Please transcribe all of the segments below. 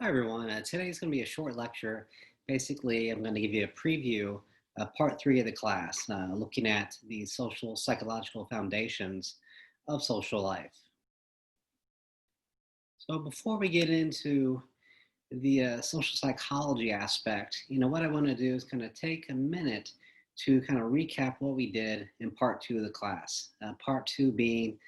Hi, everyone. Today's going to be a short lecture. Basically, I'm going to give you a preview of part three of the class, looking at the social psychological foundations of social life. So, before we get into the social psychology aspect, what I want to do is kind of take a minute to kind of recap what we did in part two of the class. Part two being,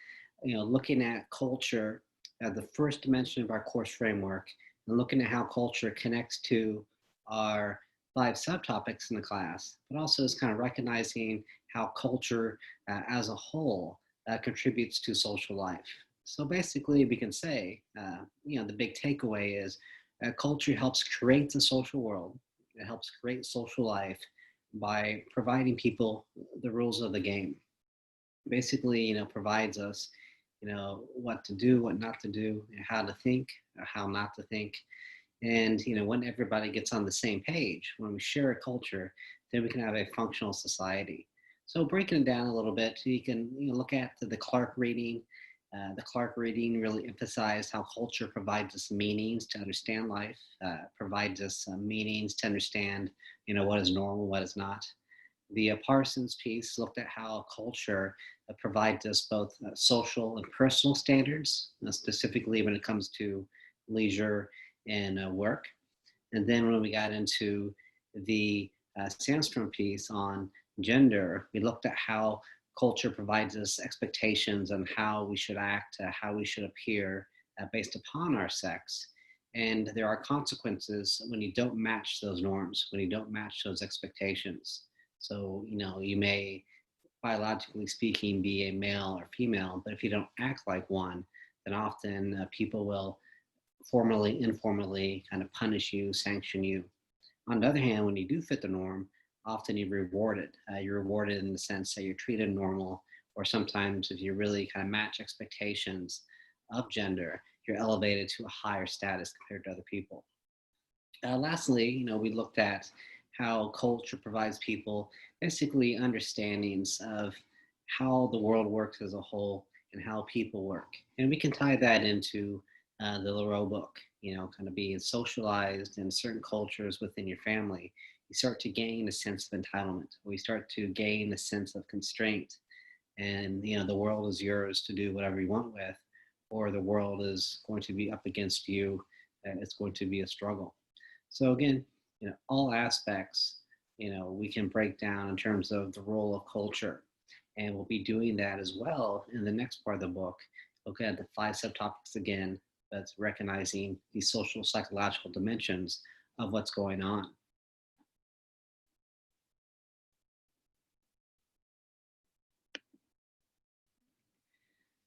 looking at culture as the first dimension of our course framework and looking at how culture connects to our five subtopics in the class, but also is kind of recognizing how culture as a whole contributes to social life. So basically, we can say, the big takeaway is culture helps create the social world. It helps create social life by providing people the rules of the game. Basically, provides us, what to do, what not to do, how to think, how not to think. And, when everybody gets on the same page, when we share a culture, then we can have a functional society. So breaking it down a little bit, you can look at the Clark reading. The Clark reading really emphasized how culture provides us meanings to understand life, provides us meanings to understand, what is normal, what is not. The Parsons piece looked at how culture provides us both social and personal standards, specifically when it comes to leisure and work. And then when we got into the Sandstrom piece on gender, we looked at how culture provides us expectations on how we should act, how we should appear based upon our sex. And there are consequences when you don't match those norms, when you don't match those expectations. So, you may, biologically speaking, be a male or female, but if you don't act like one, then often people will formally, informally kind of punish you, sanction you. On the other hand, when you do fit the norm, often you're rewarded. You're rewarded in the sense that you're treated normal, or sometimes if you really kind of match expectations of gender, you're elevated to a higher status compared to other people. Lastly, we looked at how culture provides people basically understandings of how the world works as a whole and how people work. And we can tie that into the Leroux book, kind of being socialized in certain cultures within your family. You start to gain a sense of entitlement. We start to gain a sense of constraint. And, the world is yours to do whatever you want with, or the world is going to be up against you. And it's going to be a struggle. So again, all aspects, we can break down in terms of the role of culture. And we'll be doing that as well in the next part of the book. Look at the five subtopics again, that's recognizing the social psychological dimensions of what's going on.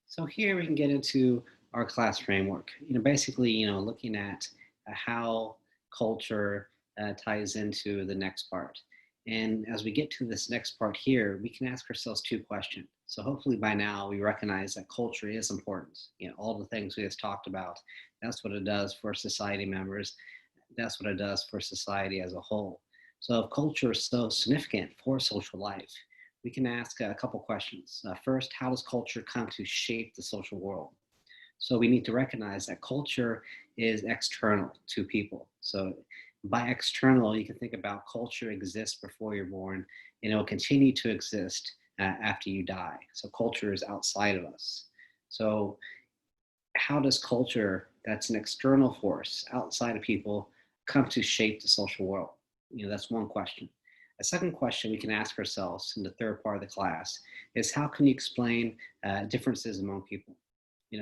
So here we can get into our class framework. Basically, looking at how culture ties into the next part. And as we get to this next part here, we can ask ourselves two questions. So hopefully by now we recognize that culture is important. All the things we just talked about, that's what it does for society members. That's what it does for society as a whole. So if culture is so significant for social life, we can ask a couple questions. First, how does culture come to shape the social world? So we need to recognize that culture is external to people. So by external, you can think about culture exists before you're born and it will continue to exist after you die. So culture is outside of us. So how does culture, that's an external force outside of people, come to shape the social world? That's one question. A second question we can ask ourselves in the third part of the class is how can you explain differences among people?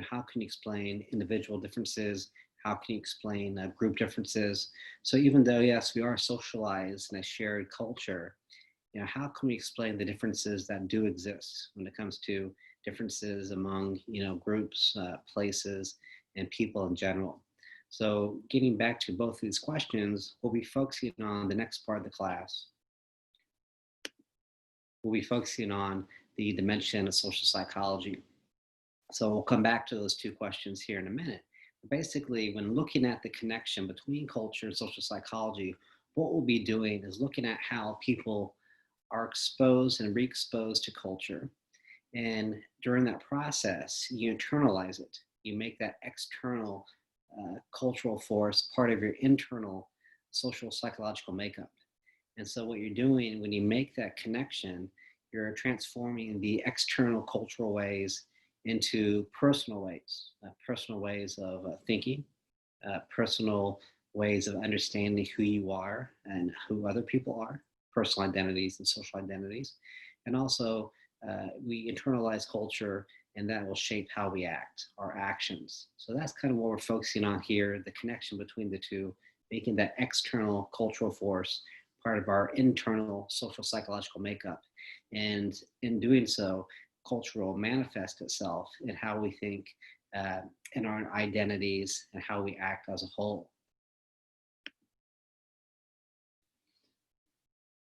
How can you explain individual differences? How can you explain group differences? So even though, yes, we are socialized in a shared culture, how can we explain the differences that do exist when it comes to differences among, groups, places, and people in general? So getting back to both of these questions, we'll be focusing on the next part of the class. We'll be focusing on the dimension of social psychology. So we'll come back to those two questions here in a minute. But basically, when looking at the connection between culture and social psychology, what we'll be doing is looking at how people are exposed and re-exposed to culture. And during that process, you internalize it. You make that external cultural force part of your internal social psychological makeup. And so, what you're doing when you make that connection, you're transforming the external cultural ways into personal ways of thinking, personal ways of understanding who you are and who other people are, personal identities and social identities. And also, we internalize culture, and that will shape how we act, our actions. So that's kind of what we're focusing on here, the connection between the two, making that external cultural force part of our internal social psychological makeup. And in doing so, culture will manifest itself in how we think, uh, in our identities, and how we act as a whole.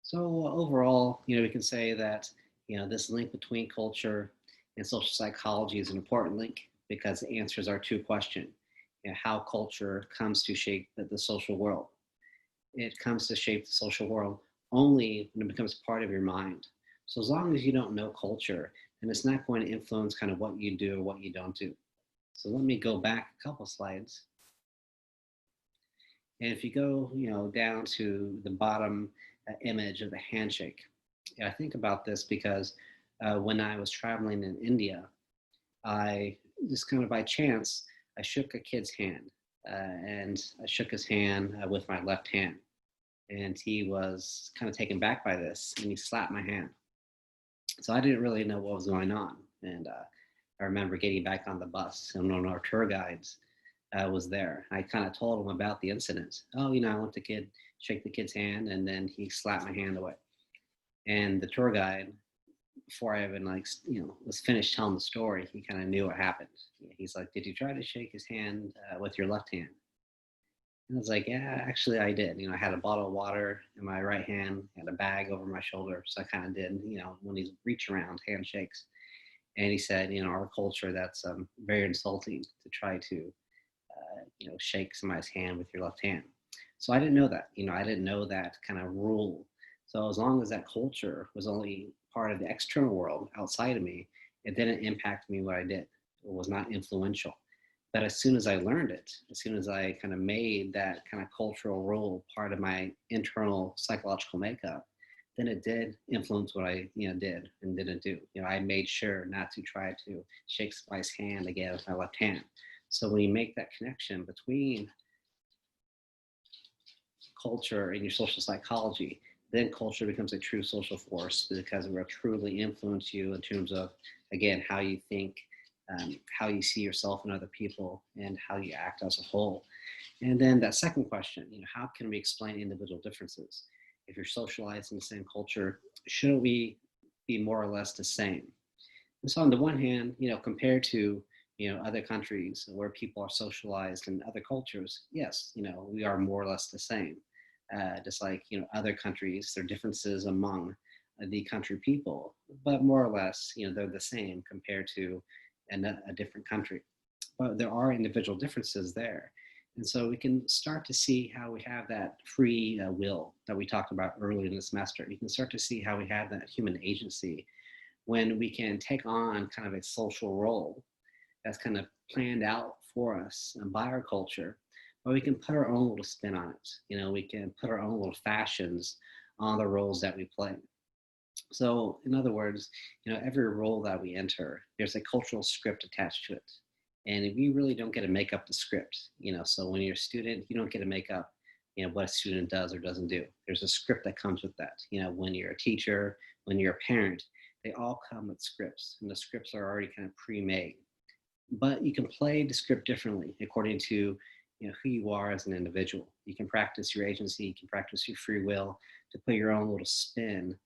So overall, we can say that this link between culture and social psychology is an important link because it answers our two questions: how culture comes to shape the social world. It comes to shape the social world only when it becomes part of your mind. So as long as you don't know culture, then it's not going to influence kind of what you do or what you don't do. So let me go back a couple slides. And if you go, down to the bottom image of the handshake, I think about this because when I was traveling in India, I just kind of by chance, I shook a kid's hand, and I shook his hand with my left hand, and he was kind of taken back by this, and he slapped my hand. So I didn't really know what was going on, and I remember getting back on the bus, and one of our tour guides was there. I kind of told him about the incident. Oh, I went to shake the kid's hand, and then he slapped my hand away. And the tour guide, before I even was finished telling the story, he kind of knew what happened. He's like, "Did you try to shake his hand with your left hand?" And I was like, "Yeah, actually, I did. I had a bottle of water in my right hand, had a bag over my shoulder, so I kind of did. When these reach around handshakes." And he said, "In our culture, that's very insulting to try to shake somebody's hand with your left hand." So I didn't know that. I didn't know that kind of rule. So as long as that culture was only part of the external world outside of me, it didn't impact me what I did. It was not influential. But as soon as I learned it, as soon as I kind of made that kind of cultural role part of my internal psychological makeup, then it did influence what I did and didn't do. I made sure not to try to shake somebody's hand again with my left hand. So when you make that connection between culture and your social psychology, then culture becomes a true social force because it will truly influence you in terms of, again, how you think, how you see yourself and other people, and how you act as a whole. And then that second question, how can we explain individual differences? If you're socialized in the same culture, shouldn't we be more or less the same? And so on the one hand, compared to other countries where people are socialized in other cultures, yes, we are more or less the same. Just like other countries, there are differences among the country people, but more or less, they're the same compared to a different country. But there are individual differences there. And so we can start to see how we have that free will that we talked about earlier in the semester. You can start to see how we have that human agency when we can take on kind of a social role that's kind of planned out for us by our culture, but we can put our own little spin on it. We can put our own little fashions on the roles that we play. So, in other words, every role that we enter, there's a cultural script attached to it, and we really don't get to make up the script. So when you're a student, you don't get to make up, what a student does or doesn't do. There's a script that comes with that. When you're a teacher, when you're a parent, they all come with scripts, and the scripts are already kind of pre-made. But you can play the script differently according to who you are as an individual. You can practice your agency, you can practice your free will to put your own little spin,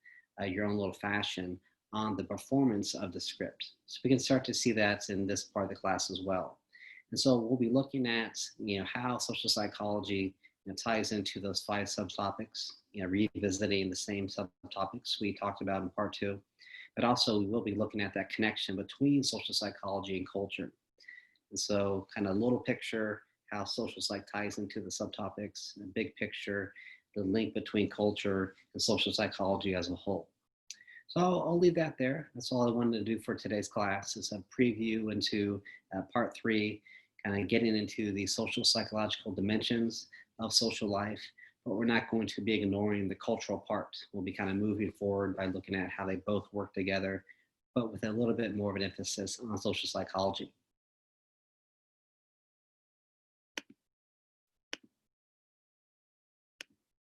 your own little fashion on the performance of the script. So we can start to see that in this part of the class as well. And so we'll be looking at how social psychology ties into those 5 subtopics, revisiting the same subtopics we talked about in part 2. But also we will be looking at that connection between social psychology and culture. And so kind of little picture, how social psych ties into the subtopics, and big picture, the link between culture and social psychology as a whole. So I'll leave that there. That's all I wanted to do for today's class. It's a preview into part 3, kind of getting into the social psychological dimensions of social life, but we're not going to be ignoring the cultural part. We'll be kind of moving forward by looking at how they both work together, but with a little bit more of an emphasis on social psychology.